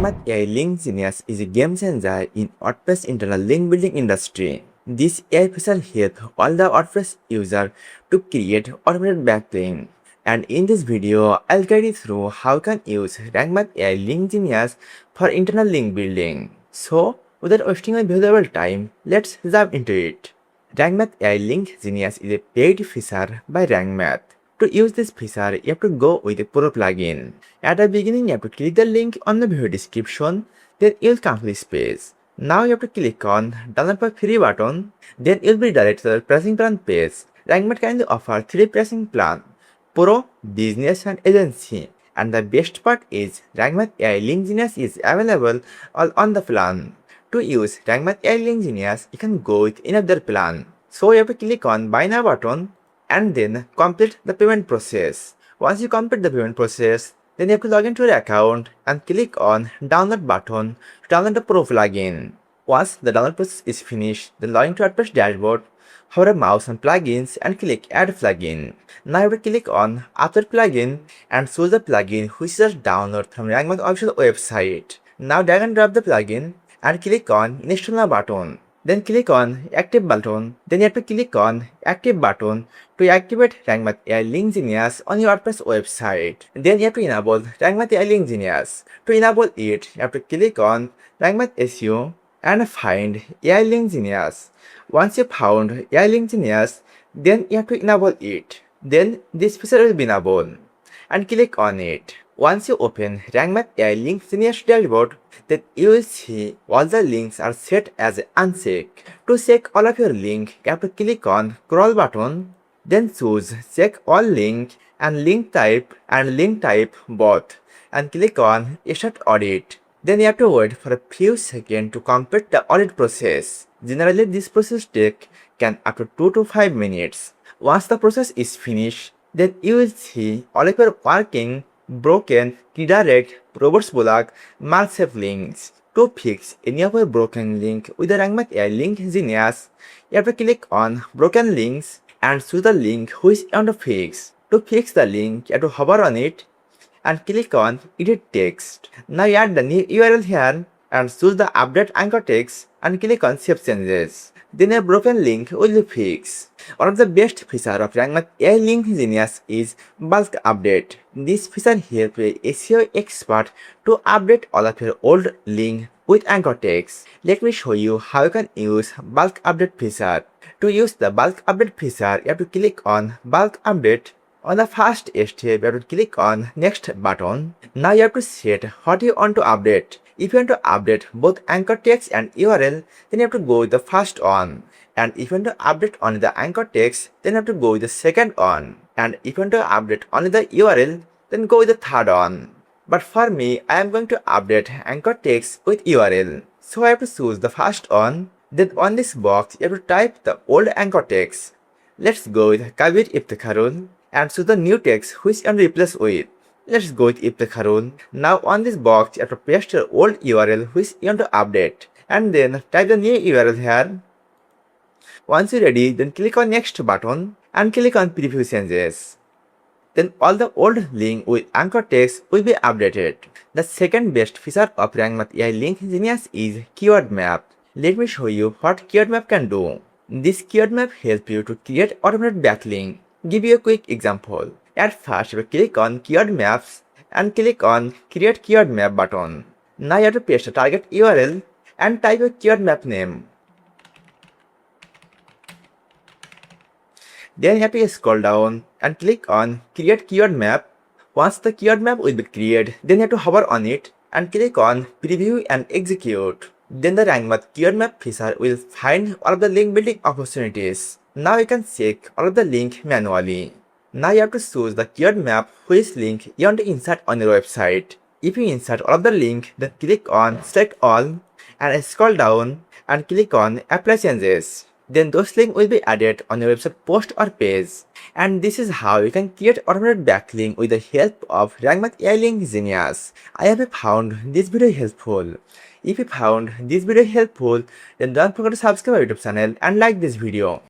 RankMath AI Link Genius is a game changer in WordPress internal link building industry. This AI feature helps all the WordPress users to create automated backlink. And in this video, I'll guide you through how you can use RankMath AI Link Genius for internal link building. So, without wasting my valuable time, let's jump into it. RankMath AI Link Genius is a paid feature by RankMath. To use this feature, you have to go with a Pro plugin. At the beginning, you have to click the link on the video description, then you'll come to this page. Now you have to click on download for free button, then you'll be directed to the pricing plan page. RankMath kindly offer 3 pricing plan: Pro, Business and Agency. And the best part is RankMath AI Link Genius is available all on the plan. To use RankMath AI Link Genius, you can go with another plan. So you have to click on Buy Now button and then complete the payment process. Once you complete the payment process, then you have to log into your account and click on download button to download the Pro plugin. Once the download process is finished, then log into WordPress dashboard, hover a mouse on plugins and click add plugin. Now you have to click on upload plugin and choose the plugin which is just download from RankMath official website. Now drag and drop the plugin and click on install now button. Then click on active button. Then you have to click on active button to activate RankMath AI Link Genius on your WordPress website. Then you have to enable RankMath AI Link Genius. To enable it, you have to click on RankMath SEO and find AI Link Genius. Once you found AI Link Genius, then you have to enable it. Then this feature will be enabled and click on it. Once you open RankMath AI Link Genius dashboard, then you will see all the links are set as unchecked. To check all of your link, you have to click on crawl button, then choose check all link and link type both and click on start audit. Then you have to wait for a few seconds to complete the audit process. Generally, this process can up to 2 to 5 minutes. Once the process is finished, then you will see all of your working, broken, redirect, reverse block, malsafe links. To fix any of your broken link with the RankMath AI Link Genius, you have to click on broken links and choose the link which you want to fix. To fix the link, you have to hover on it and click on edit text. Now you add the new URL here and choose the update anchor text and click on save changes. Then a broken link will be fixed. One of the best features of RankMath AI Link Genius is bulk update. This feature helps a SEO expert to update all of your old link with anchor text. Let me show you how you can use bulk update feature. To use the bulk update feature, you have to click on bulk update. On the first step, you have to click on next button. Now you have to set what you want to update. If you want to update both anchor text and URL, then you have to go with the first one. And if you want to update only the anchor text, then you have to go with the second one. And if you want to update only the URL, then go with the third one. But for me, I am going to update anchor text with URL. So I have to choose the first one. Then on this box, you have to type the old anchor text. Let's go with Kabir Iftikharul and choose the new text which you want to replace with. Let's go with Iftikharul. Now on this box, you have to paste your old URL which you want to update. And then type the new URL here. Once you're ready, then click on next button and click on preview changes. Then all the old link with anchor text will be updated. The second best feature of RankMath AI Link Genius is keyword map. Let me show you what keyword map can do. This keyword map helps you to create automated backlink. Give you a quick example. At first, you click on keyword maps and click on create keyword map button. Now you have to paste the target URL and type a keyword map name. Then you have to scroll down and click on create keyword map. Once the keyword map will be created, then you have to hover on it and click on preview and execute. Then the RankMath keyword map feature will find all of the link building opportunities. Now you can check all of the link manually. Now you have to choose the keyword map which link you want to insert on your website. If you insert all of the link, then click on select all and scroll down and click on apply changes. Then those links will be added on your website post or page. And this is how you can create automated backlink with the help of RankMath AI Link Genius. I have found this video helpful. If you found this video helpful, then don't forget to subscribe our YouTube channel and like this video.